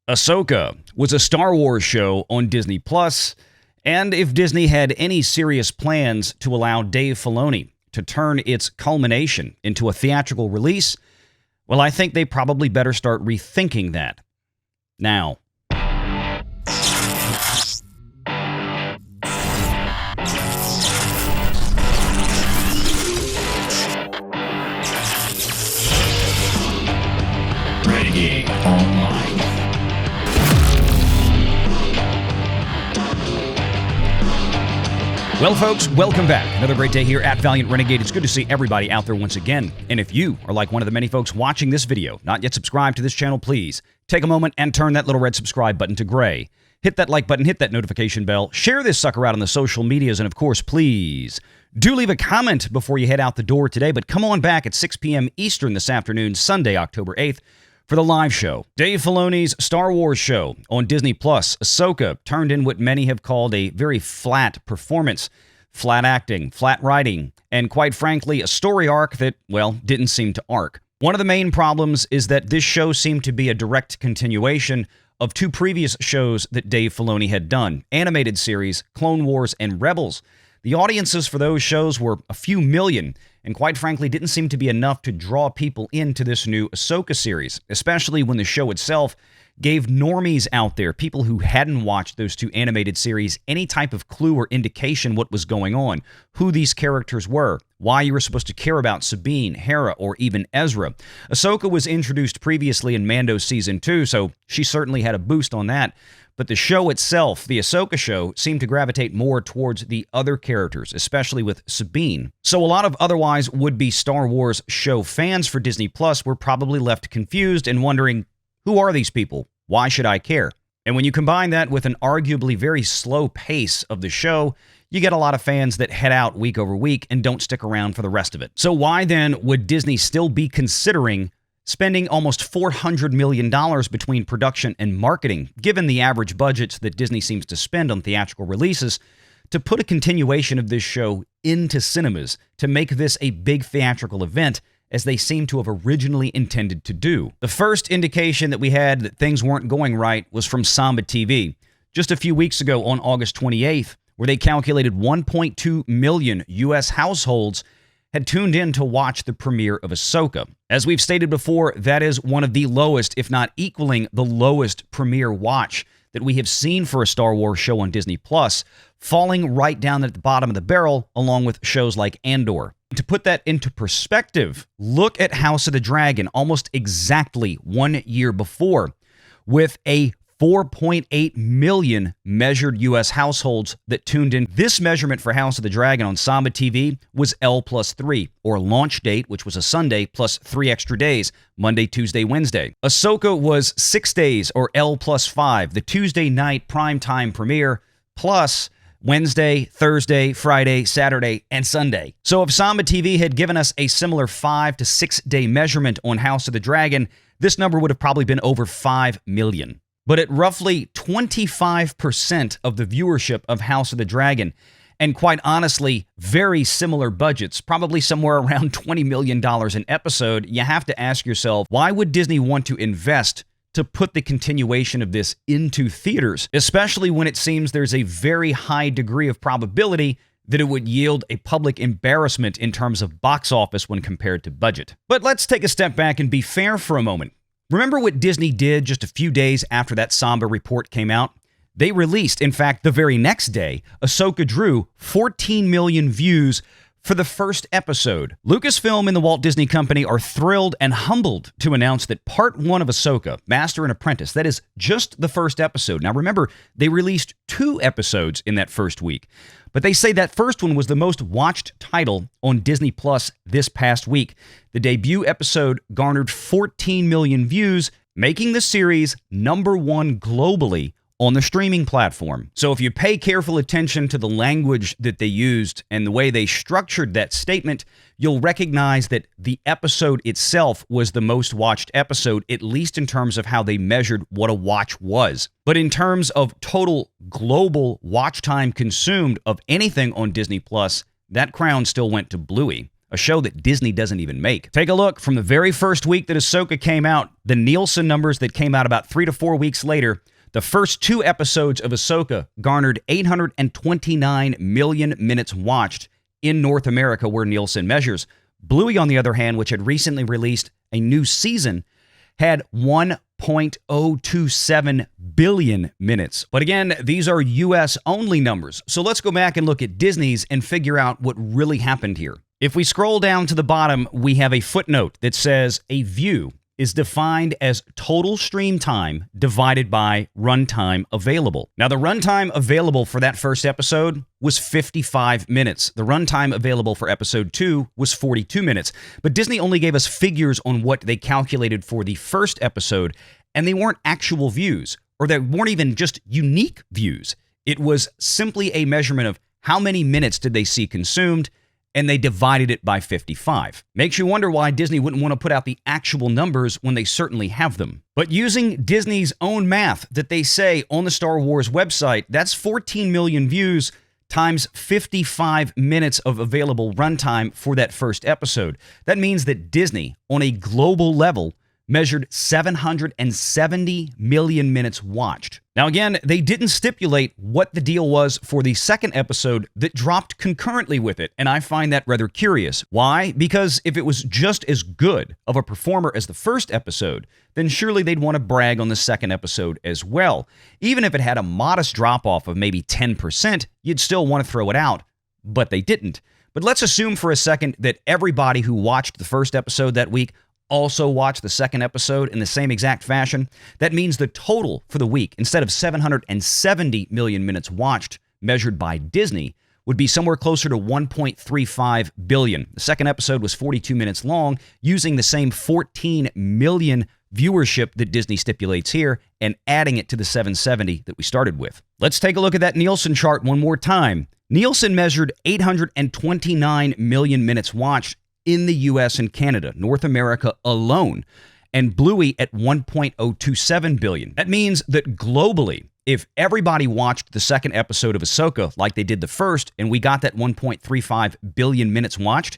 Ahsoka was a Star Wars show on Disney Plus, and if Disney had any serious plans to allow Dave Filoni to turn its culmination into a theatrical release, well, I think they probably better start rethinking that. Now. Renegade Online. Well, folks, welcome back. Another great day here at Valiant Renegade. It's good to see everybody out there once again. And if you are like one of the many folks watching this video, not yet subscribed to this channel, please take a moment and turn that little red subscribe button to gray. Hit that like button, hit that notification bell, share this sucker out on the social medias, and of course, please do leave a comment before you head out the door today. But come on back at 6 p.m. Eastern this afternoon, Sunday, October 8th, for the live show. Dave Filoni's Star Wars show on Disney Plus. Ahsoka turned in what many have called a very flat performance, flat acting, flat writing, and quite frankly, a story arc that, well, didn't seem to arc. One of the main problems is that this show seemed to be a direct continuation of two previous shows that Dave Filoni had done, animated series, Clone Wars and Rebels. The audiences for those shows were a few million, and quite frankly didn't seem to be enough to draw people into this new Ahsoka series, especially when the show itself gave normies out there, people who hadn't watched those two animated series, any type of clue or indication what was going on, who these characters were, why you were supposed to care about Sabine, Hera, or even Ezra. Ahsoka was introduced previously in Mando Season 2, so she certainly had a boost on that. But the show itself, the Ahsoka show, seemed to gravitate more towards the other characters, especially with Sabine. So a lot of otherwise would-be Star Wars show fans for Disney Plus were probably left confused and wondering, who are these people? Why should I care? And when you combine that with an arguably very slow pace of the show, you get a lot of fans that head out week over week and don't stick around for the rest of it. So why then would Disney still be considering spending almost $400 million between production and marketing, given the average budgets that Disney seems to spend on theatrical releases, to put a continuation of this show into cinemas to make this a big theatrical event, as they seem to have originally intended to do? The first indication that we had that things weren't going right was from Samba TV, just a few weeks ago on August 28th, where they calculated 1.2 million U.S. households had tuned in to watch the premiere of Ahsoka. As we've stated before, that is one of the lowest, if not equaling the lowest premiere watch that we have seen for a Star Wars show on Disney Plus, falling right down at the bottom of the barrel along with shows like Andor. To put that into perspective, look at House of the Dragon almost exactly 1 year before, with a 4.8 million measured U.S. households that tuned in. This measurement for House of the Dragon on Samba TV was L+3, or launch date, which was a Sunday, plus 3 extra days, Monday, Tuesday, Wednesday. Ahsoka was 6 days, or L+5, the Tuesday night primetime premiere, plus Wednesday, Thursday, Friday, Saturday, and Sunday. So if Samba TV had given us a similar 5 to 6 day measurement on House of the Dragon, this number would have probably been over 5 million. But at roughly 25% of the viewership of House of the Dragon, and quite honestly, very similar budgets, probably somewhere around $20 million an episode, you have to ask yourself, why would Disney want to invest to put the continuation of this into theaters, especially when it seems there's a very high degree of probability that it would yield a public embarrassment in terms of box office when compared to budget. But let's take a step back and be fair for a moment. Remember what Disney did just a few days after that Samba report came out? They released, in fact, the very next day, Ahsoka drew 14 million views for the first episode. Lucasfilm and the Walt Disney Company are thrilled and humbled to announce that Part 1 of Ahsoka, Master and Apprentice, that is just the first episode. Now remember, they released 2 episodes in that first week, but they say that first one was the most watched title on Disney Plus this past week. The debut episode garnered 14 million views, making the series #1 globally on the streaming platform. So if you pay careful attention to the language that they used and the way they structured that statement, you'll recognize that the episode itself was the most watched episode, at least in terms of how they measured what a watch was. But in terms of total global watch time consumed of anything on Disney Plus, that crown still went to Bluey. a show that Disney doesn't even make. Take a look. From the very first week that Ahsoka came out, the Nielsen numbers that came out about 3 to 4 weeks later, the first 2 episodes of Ahsoka garnered 829 million minutes watched in North America, where Nielsen measures. Bluey, on the other hand, which had recently released a new season, had 1.027 billion minutes. But again, these are US only numbers. So let's go back and look at Disney's and figure out what really happened here. If we scroll down to the bottom, we have a footnote that says a view is defined as total stream time divided by runtime available. Now, the runtime available for that first episode was 55 minutes. The runtime available for episode 2 was 42 minutes. But Disney only gave us figures on what they calculated for the first episode, and they weren't actual views, or they weren't even just unique views. It was simply a measurement of how many minutes did they see consumed, and they divided it by 55. Makes you wonder why Disney wouldn't want to put out the actual numbers when they certainly have them. But using Disney's own math that they say on the Star Wars website, that's 14 million views times 55 minutes of available runtime for that first episode. That means that Disney, on a global level, measured 770 million minutes watched. Now again, they didn't stipulate what the deal was for the second episode that dropped concurrently with it, and I find that rather curious. Why? Because if it was just as good of a performer as the first episode, then surely they'd want to brag on the second episode as well. Even if it had a modest drop-off of maybe 10%, you'd still want to throw it out, but they didn't. But let's assume for a second that everybody who watched the first episode that week also watch the second episode in the same exact fashion. That means the total for the week, instead of 770 million minutes watched measured by Disney, would be somewhere closer to 1.35 billion. The second episode was 42 minutes long, using the same 14 million viewership that Disney stipulates here and adding it to the 770 that we started with. Let's take a look at that Nielsen chart one more time. Nielsen measured 829 million minutes watched in the US and Canada, North America alone, and Bluey at 1.027 billion. That means that globally, if everybody watched the second episode of Ahsoka like they did the first, and we got that 1.35 billion minutes watched,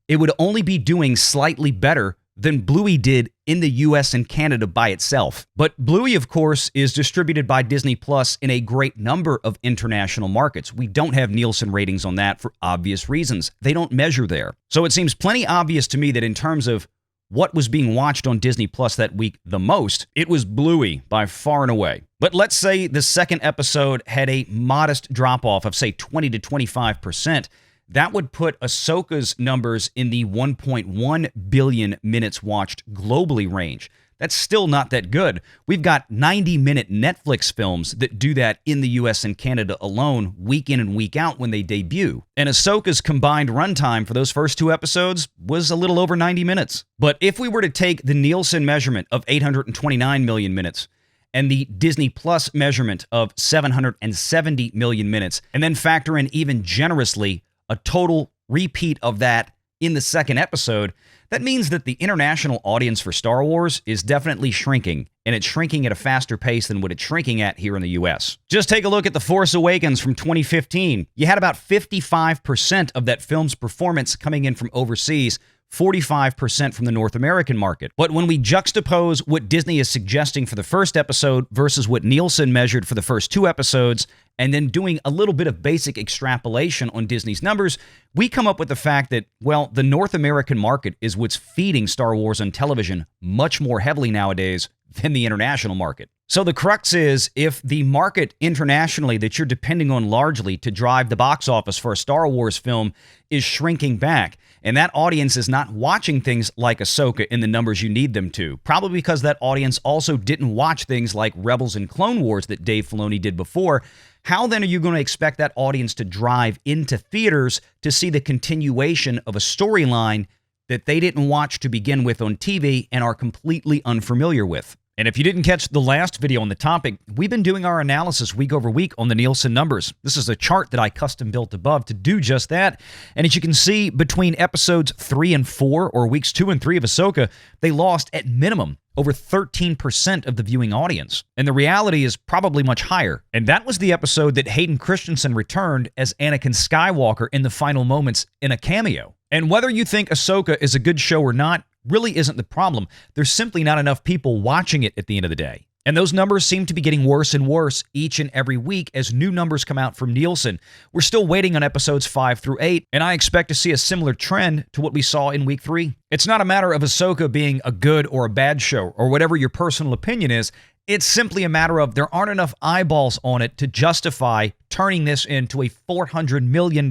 it would only be doing slightly better than Bluey did in the US and Canada by itself. But Bluey, of course, is distributed by Disney Plus in a great number of international markets. We don't have Nielsen ratings on that for obvious reasons. They don't measure there. So it seems plenty obvious to me that in terms of what was being watched on Disney Plus that week the most, it was Bluey by far and away. But let's say the second episode had a modest drop-off of, say, 20 to 25%. That would put Ahsoka's numbers in the 1.1 billion minutes watched globally range. That's still not that good. We've got 90-minute Netflix films that do that in the US and Canada alone, week in and week out when they debut. And Ahsoka's combined runtime for those first 2 episodes was a little over 90 minutes. But if we were to take the Nielsen measurement of 829 million minutes and the Disney Plus measurement of 770 million minutes, and then factor in even generously a total repeat of that in the second episode, that means that the international audience for Star Wars is definitely shrinking, and it's shrinking at a faster pace than what it's shrinking at here in the US. Just take a look at The Force Awakens from 2015. You had about 55% of that film's performance coming in from overseas, 45% from the North American market. But when we juxtapose what Disney is suggesting for the first episode versus what Nielsen measured for the first 2 episodes, and then doing a little bit of basic extrapolation on Disney's numbers, we come up with the fact that, well, the North American market is what's feeding Star Wars on television much more heavily nowadays than the international market. So the crux is, if the market internationally that you're depending on largely to drive the box office for a Star Wars film is shrinking back, and that audience is not watching things like Ahsoka in the numbers you need them to, probably because that audience also didn't watch things like Rebels and Clone Wars that Dave Filoni did before, how then are you going to expect that audience to drive into theaters to see the continuation of a storyline that they didn't watch to begin with on TV and are completely unfamiliar with? And if you didn't catch the last video on the topic, we've been doing our analysis week over week on the Nielsen numbers. This is a chart that I custom built above to do just that. And as you can see, between episodes 3 and 4, or weeks 2 and 3 of Ahsoka, they lost at minimum over 13% of the viewing audience. And the reality is probably much higher. And that was the episode that Hayden Christensen returned as Anakin Skywalker in the final moments in a cameo. And whether you think Ahsoka is a good show or not really isn't the problem. There's simply not enough people watching it at the end of the day. And those numbers seem to be getting worse and worse each and every week as new numbers come out from Nielsen. We're still waiting on episodes 5 through 8, and I expect to see a similar trend to what we saw in week 3. It's not a matter of Ahsoka being a good or a bad show, or whatever your personal opinion is. It's simply a matter of there aren't enough eyeballs on it to justify turning this into a $400 million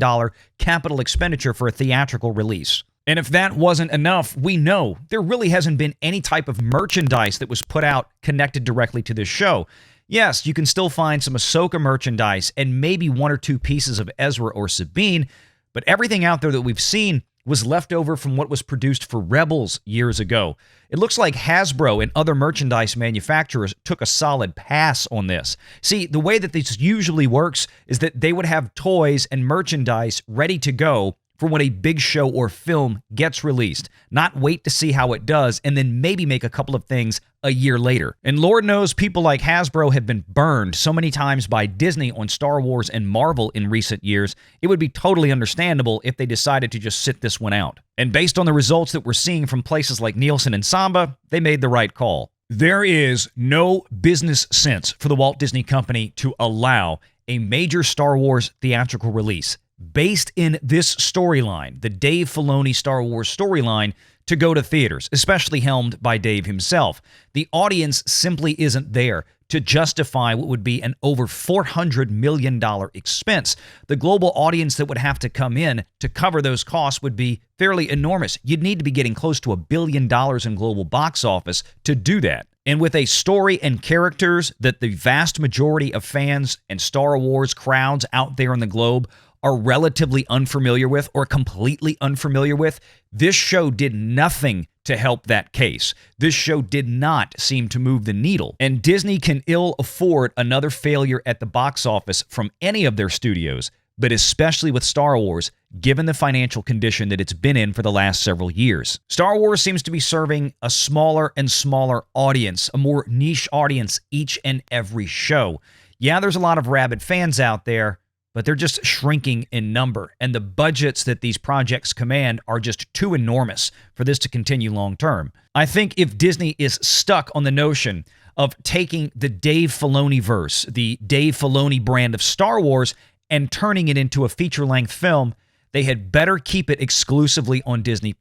capital expenditure for a theatrical release. And if that wasn't enough, we know there really hasn't been any type of merchandise that was put out connected directly to this show. Yes, you can still find some Ahsoka merchandise and maybe 1 or 2 pieces of Ezra or Sabine, but everything out there that we've seen was left over from what was produced for Rebels years ago. It looks like Hasbro and other merchandise manufacturers took a solid pass on this. See, the way that this usually works is that they would have toys and merchandise ready to go for when a big show or film gets released, not wait to see how it does and then maybe make a couple of things a year later. And Lord knows people like Hasbro have been burned so many times by Disney on Star Wars and Marvel in recent years, it would be totally understandable if they decided to just sit this one out. And based on the results that we're seeing from places like Nielsen and Samba, they made the right call. There is no business sense for the Walt Disney Company to allow a major Star Wars theatrical release based in this storyline, the Dave Filoni Star Wars storyline, to go to theaters, especially helmed by Dave himself. The audience simply isn't there to justify what would be an over $400 million expense. The global audience that would have to come in to cover those costs would be fairly enormous. You'd need to be getting close to $1 billion in global box office to do that. And with a story and characters that the vast majority of fans and Star Wars crowds out there in the globe are relatively unfamiliar with or completely unfamiliar with, this show did nothing to help that case. This show did not seem to move the needle. And Disney can ill afford another failure at the box office from any of their studios, but especially with Star Wars, given the financial condition that it's been in for the last several years. Star Wars seems to be serving a smaller and smaller audience, a more niche audience each and every show. Yeah, there's a lot of rabid fans out there, but they're just shrinking in number, and the budgets that these projects command are just too enormous for this to continue long term. I think if Disney is stuck on the notion of taking the Dave Filoni verse, the Dave Filoni brand of Star Wars, and turning it into a feature-length film, they had better keep it exclusively on Disney+,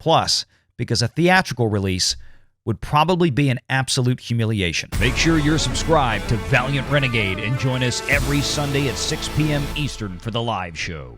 because a theatrical release would probably be an absolute humiliation. Make sure you're subscribed to Valiant Renegade and join us every Sunday at 6 p.m. Eastern for the live show.